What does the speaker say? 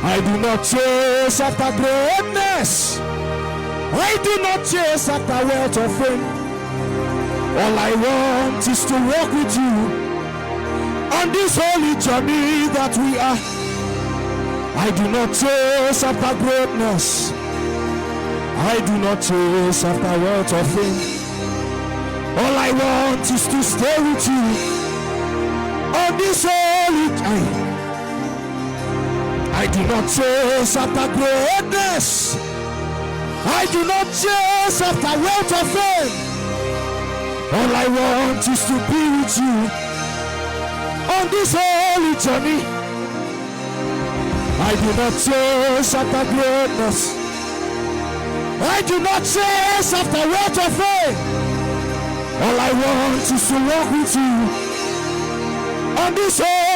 I do not chase after greatness. I do not chase after wealth or fame. All I want is to walk with you on this holy journey that we are. I do not chase after greatness. I do not chase after wealth or fame. All I want is to stay with you on this holy journey. I do not chase after greatness. I do not chase after wealth or fame. All I want is to be with you on this holy journey. I do not chase after greatness. I do not chase after wealth or fame. All I want is to walk with you on this holy